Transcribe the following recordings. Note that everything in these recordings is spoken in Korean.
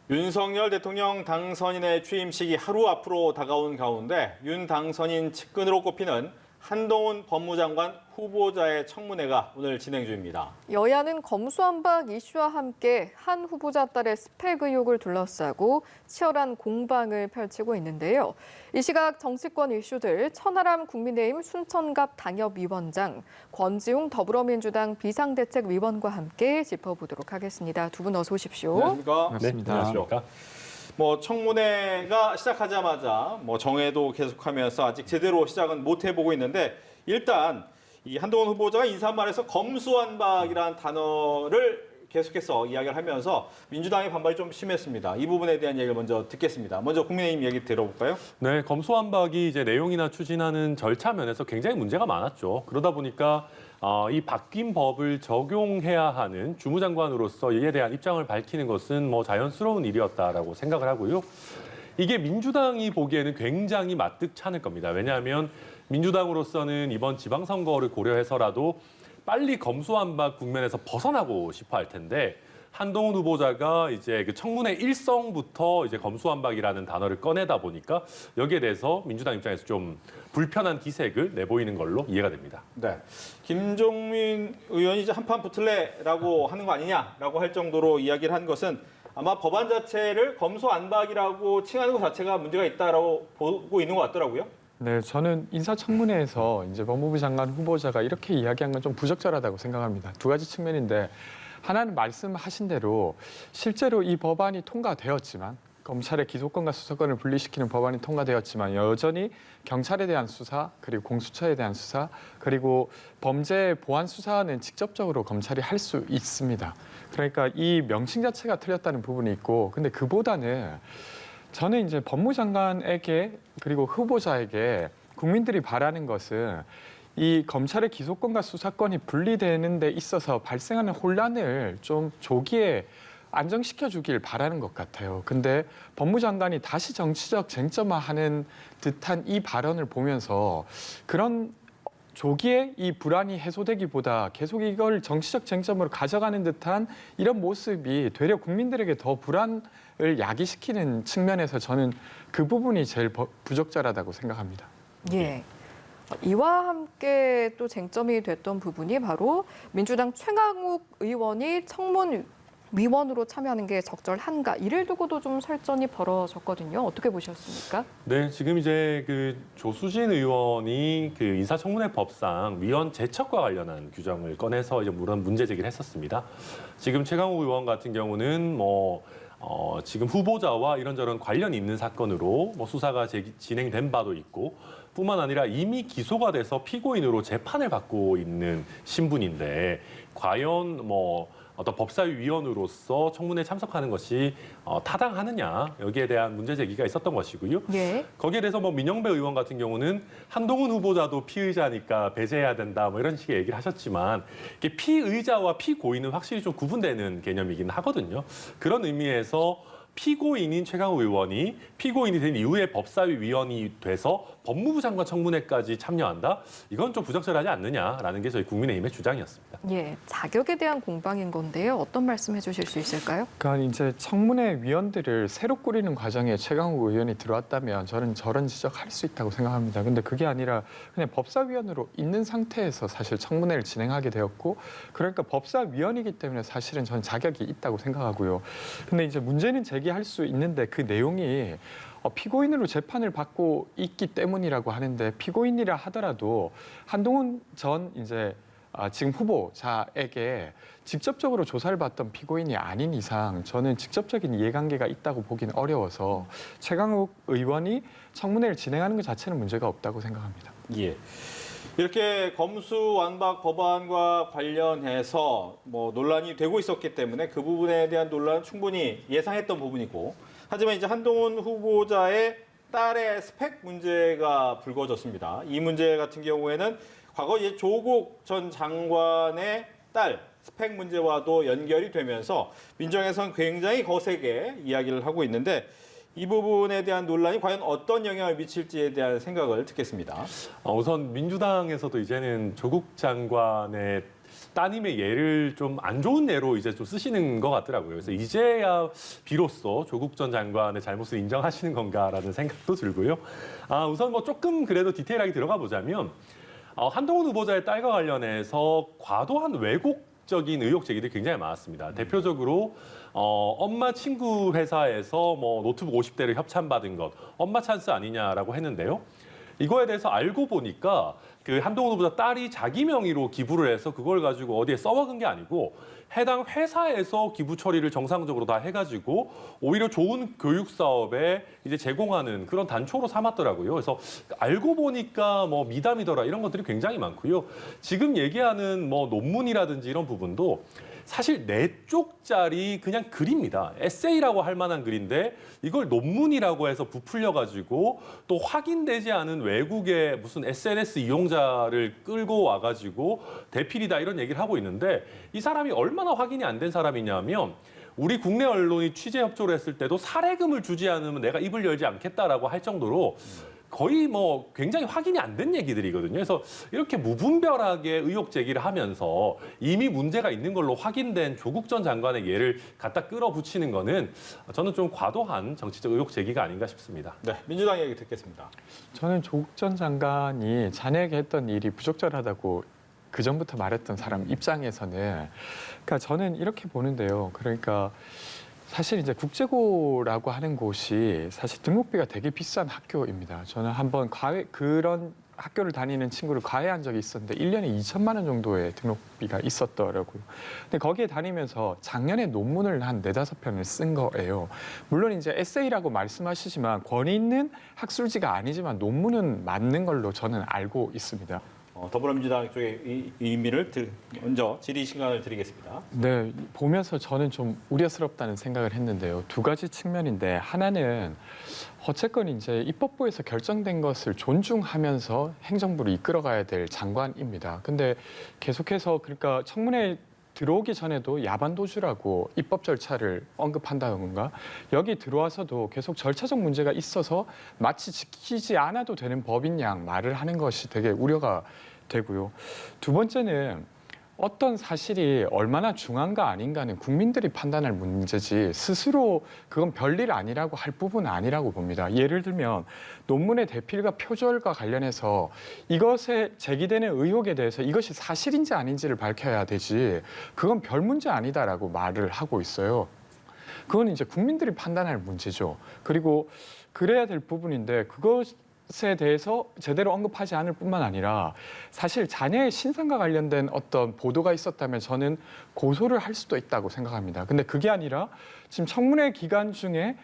윤석열 대통령 당선인의 취임식이 하루 앞으로 다가온 가운데 윤 당선인 측근으로 꼽히는 한동훈 법무장관 후보자의 청문회가 오늘 진행 중입니다. 여야는 검수완박 이슈와 함께 한 후보자 딸의 스펙 의혹을 둘러싸고 치열한 공방을 펼치고 있는데요. 이 시각 정치권 이슈들 천하람 국민의힘 순천갑 당협위원장, 권지웅 더불어민주당 비상대책위원과 함께 짚어보도록 하겠습니다. 두 분 어서 오십시오. 안녕하십니까? 네, 안녕하십니까? 청문회가 시작하자마자 정회도 계속하면서 아직 제대로 시작은 못 해보고 있는데 일단 이 한동훈 후보자가 인사말에서 검수완박이라는 단어를 계속해서 이야기를 하면서 민주당의 반발이 좀 심했습니다. 이 부분에 대한 얘기를 먼저 듣겠습니다. 먼저 국민의힘 얘기 들어볼까요? 네, 검수완박이 이제 내용이나 추진하는 절차 면에서 굉장히 문제가 많았죠. 그러다 보니까 이 바뀐 법을 적용해야 하는 주무장관으로서 이에 대한 입장을 밝히는 것은 자연스러운 일이었다라고 생각을 하고요. 이게 민주당이 보기에는 굉장히 마뜩찮을 겁니다. 왜냐하면 민주당으로서는 이번 지방선거를 고려해서라도 빨리 검수완박 국면에서 벗어나고 싶어 할 텐데 한동훈 후보자가 이제 그 청문회 일성부터 이제 검수완박이라는 단어를 꺼내다 보니까 여기에 대해서 민주당 입장에서 좀 불편한 기색을 내보이는 걸로 이해가 됩니다. 네, 김종민 의원이 이제 한판 붙을래라고 하는 거 아니냐라고 할 정도로 이야기를 한 것은 아마 법안 자체를 검수완박이라고 칭하는 것 자체가 문제가 있다라고 보고 있는 것 같더라고요. 네, 저는 인사청문회에서 이제 법무부 장관 후보자가 이렇게 이야기한 건 좀 부적절하다고 생각합니다. 두 가지 측면인데 하나는 말씀하신 대로 실제로 이 법안이 통과되었지만 검찰의 기소권과 수사권을 분리시키는 법안이 통과되었지만 여전히 경찰에 대한 수사 그리고 공수처에 대한 수사 그리고 범죄 보안 수사는 직접적으로 검찰이 할 수 있습니다. 그러니까 이 명칭 자체가 틀렸다는 부분이 있고 근데 그보다는 저는 이제 법무장관에게 그리고 후보자에게 국민들이 바라는 것은 이 검찰의 기소권과 수사권이 분리되는 데 있어서 발생하는 혼란을 좀 조기에 안정시켜 주길 바라는 것 같아요. 근데 법무장관이 다시 정치적 쟁점화하는 듯한 이 발언을 보면서 그런 조기에 이 불안이 해소되기보다 계속 이걸 정치적 쟁점으로 가져가는 듯한 이런 모습이 되려 국민들에게 더 불안을 야기시키는 측면에서 저는 그 부분이 제일 부적절하다고 생각합니다. 예. 이와 함께 또 쟁점이 됐던 부분이 바로 민주당 최강욱 의원이 청문위원으로 참여하는 게 적절한가 이를 두고도 좀 설전이 벌어졌거든요. 어떻게 보셨습니까? 네, 지금 이제 그 조수진 의원이 그 인사청문회 법상 위원 제척과 관련한 규정을 꺼내서 이제 물론 문제 제기를 했었습니다. 지금 최강욱 의원 같은 경우는 지금 후보자와 이런저런 관련이 있는 사건으로 수사가 진행된 바도 있고 뿐만 아니라 이미 기소가 돼서 피고인으로 재판을 받고 있는 신분인데 과연 어떤 법사위 위원으로서 청문회에 참석하는 것이 타당하느냐 여기에 대한 문제 제기가 있었던 것이고요. 예. 거기에 대해서 민영배 의원 같은 경우는 한동훈 후보자도 피의자니까 배제해야 된다 이런 식의 얘기를 하셨지만 이게 피의자와 피고인은 확실히 좀 구분되는 개념이긴 하거든요. 그런 의미에서 피고인인 최강욱 의원이 피고인이 된 이후에 법사위 위원이 돼서 법무부 장관 청문회까지 참여한다? 이건 좀 부적절하지 않느냐라는 게 저희 국민의힘의 주장이었습니다. 예, 자격에 대한 공방인 건데요. 어떤 말씀 해주실 수 있을까요? 그러니까 이제 청문회 위원들을 새로 꾸리는 과정에 최강욱 의원이 들어왔다면 저는 저런 지적할 수 있다고 생각합니다. 근데 그게 아니라 그냥 법사위원으로 있는 상태에서 사실 청문회를 진행하게 되었고 그러니까 법사위원이기 때문에 사실은 저는 자격이 있다고 생각하고요. 근데 이제 문제는 제기할 수 있는데 그 내용이 피고인으로 재판을 받고 있기 때문이라고 하는데 피고인이라 하더라도 한동훈 전 이제 지금 후보자에게 직접적으로 조사를 받던 피고인이 아닌 이상 저는 직접적인 이해관계가 있다고 보기는 어려워서 최강욱 의원이 청문회를 진행하는 것 자체는 문제가 없다고 생각합니다. 예. 이렇게 검수완박 법안과 관련해서 논란이 되고 있었기 때문에 그 부분에 대한 논란은 충분히 예상했던 부분이고 하지만 이제 한동훈 후보자의 딸의 스펙 문제가 불거졌습니다. 이 문제 같은 경우에는 과거 이제 조국 전 장관의 딸 스펙 문제와도 연결이 되면서 민정에선 굉장히 거세게 이야기를 하고 있는데 이 부분에 대한 논란이 과연 어떤 영향을 미칠지에 대한 생각을 듣겠습니다. 우선 민주당에서도 이제는 조국 장관의 따님의 예를 좀 안 좋은 예로 이제 좀 쓰시는 것 같더라고요. 그래서 이제야 비로소 조국 전 장관의 잘못을 인정하시는 건가라는 생각도 들고요. 우선 뭐 조금 그래도 디테일하게 들어가 보자면 한동훈 후보자의 딸과 관련해서 과도한 왜곡적인 의혹 제기들이 굉장히 많았습니다. 대표적으로 엄마 친구 회사에서 뭐 노트북 50대를 협찬받은 것, 엄마 찬스 아니냐라고 했는데요. 이거에 대해서 알고 보니까 그 한동훈 후보자 딸이 자기 명의로 기부를 해서 그걸 가지고 어디에 써먹은 게 아니고 해당 회사에서 기부 처리를 정상적으로 다 해가지고 오히려 좋은 교육 사업에 이제 제공하는 그런 단초로 삼았더라고요. 그래서 알고 보니까 뭐 미담이더라 이런 것들이 굉장히 많고요. 지금 얘기하는 뭐 논문이라든지 이런 부분도 사실 4쪽짜리 그냥 글입니다. 에세이라고 할 만한 글인데 이걸 논문이라고 해서 부풀려가지고 또 확인되지 않은 외국의 무슨 SNS 이용자를 끌고 와가지고 대필이다 이런 얘기를 하고 있는데 이 사람이 얼마나 확인이 안 된 사람이냐면 우리 국내 언론이 취재 협조를 했을 때도 사례금을 주지 않으면 내가 입을 열지 않겠다라고 할 정도로 거의 뭐 굉장히 확인이 안 된 얘기들이거든요. 그래서 이렇게 무분별하게 의혹 제기를 하면서 이미 문제가 있는 걸로 확인된 조국 전 장관의 예를 갖다 끌어붙이는 거는 저는 좀 과도한 정치적 의혹 제기가 아닌가 싶습니다. 네, 민주당 얘기 듣겠습니다. 저는 조국 전 장관이 자녀에게 했던 일이 부적절하다고 그 전부터 말했던 사람 입장에서는 그러니까 저는 이렇게 보는데요. 그러니까 사실 이제 국제고라고 하는 곳이 사실 등록비가 되게 비싼 학교입니다. 저는 한번 그런 학교를 다니는 친구를 과외한 적이 있었는데 1년에 2천만 원 정도의 등록비가 있었더라고요. 근데 거기에 다니면서 작년에 논문을 한 4-5편을 쓴 거예요. 물론 이제 에세이라고 말씀하시지만 권위 있는 학술지가 아니지만 논문은 맞는 걸로 저는 알고 있습니다. 더불어민주당 쪽의 이 의미를 먼저 질의 시간을 드리겠습니다. 네, 보면서 저는 좀 우려스럽다는 생각을 했는데요. 2가지 측면인데 하나는 어쨌건 이제 입법부에서 결정된 것을 존중하면서 행정부를 이끌어가야 될 장관입니다. 근데 계속해서 그러니까 청문회 들어오기 전에도 야반도주라고 입법 절차를 언급한다던가 여기 들어와서도 계속 절차적 문제가 있어서 마치 지키지 않아도 되는 법인 양 말을 하는 것이 되게 우려가 되고요. 2번째는 어떤 사실이 얼마나 중요한가 아닌가는 국민들이 판단할 문제지 스스로 그건 별일 아니라고 할 부분은 아니라고 봅니다. 예를 들면 논문의 대필과 표절과 관련해서 이것에 제기되는 의혹에 대해서 이것이 사실인지 아닌지를 밝혀야 되지 그건 별 문제 아니다라고 말을 하고 있어요. 그건 이제 국민들이 판단할 문제죠. 그리고 그래야 될 부분인데 그것에 대해서 제대로 언급하지 않을 뿐만 아니라 사실 자녀의 신상과 관련된 어떤 보도가 있었다면 저는 고소를 할 수도 있다고 생각합니다. 근데 그게 아니라 지금 청문회 기간 중에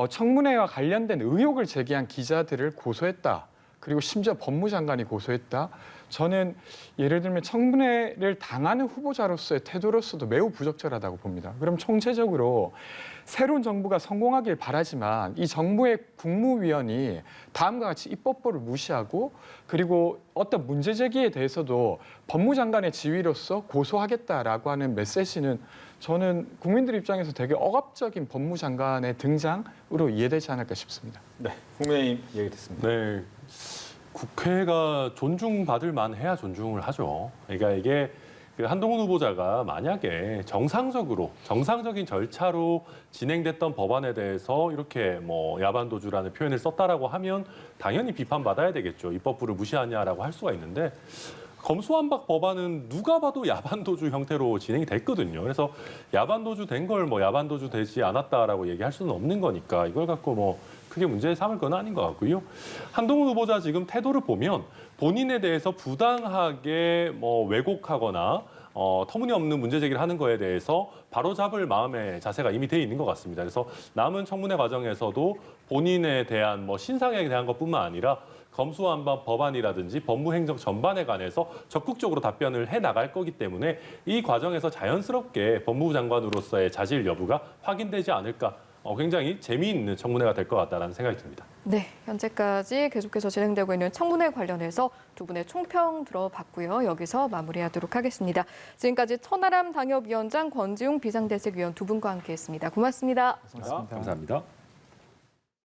청문회와 관련된 의혹을 제기한 기자들을 고소했다. 그리고 심지어 법무장관이 고소했다. 저는 예를 들면 청문회를 당하는 후보자로서의 태도로서도 매우 부적절하다고 봅니다. 그럼 총체적으로 새로운 정부가 성공하길 바라지만 이 정부의 국무위원이 다음과 같이 입법부를 무시하고 그리고 어떤 문제 제기에 대해서도 법무장관의 지위로서 고소하겠다라고 하는 메시지는 저는 국민들 입장에서 되게 억압적인 법무장관의 등장으로 이해되지 않을까 싶습니다. 네, 국민의힘 얘기 듣습니다. 네. 국회가 존중받을 만해야 존중을 하죠. 그러니까 이게 그 한동훈 후보자가 만약에 정상적인 절차로 진행됐던 법안에 대해서 이렇게 뭐 야반도주라는 표현을 썼다라고 하면 당연히 비판받아야 되겠죠. 입법부를 무시하냐라고 할 수가 있는데 검수완박 법안은 누가 봐도 야반도주 형태로 진행이 됐거든요. 그래서 야반도주 된 걸 뭐 야반도주 되지 않았다라고 얘기할 수는 없는 거니까 이걸 갖고 뭐 크게 문제 삼을 건 아닌 것 같고요. 한동훈 후보자 지금 태도를 보면 본인에 대해서 부당하게 뭐 왜곡하거나 터무니없는 문제 제기를 하는 거에 대해서 바로잡을 마음의 자세가 이미 돼 있는 것 같습니다. 그래서 남은 청문회 과정에서도 본인에 대한 뭐 신상에 대한 것뿐만 아니라 검수완박 법안이라든지 법무행정 전반에 관해서 적극적으로 답변을 해 나갈 거기 때문에 이 과정에서 자연스럽게 법무부 장관으로서의 자질 여부가 확인되지 않을까. 굉장히 재미있는 청문회가 될 것 같다는 생각이 듭니다. 네, 현재까지 계속해서 진행되고 있는 청문회 관련해서 2분의 총평 들어봤고요. 여기서 마무리하도록 하겠습니다. 지금까지 천하람 당협위원장, 권지웅 비상대책위원 2분과 함께했습니다. 고맙습니다. 감사합니다.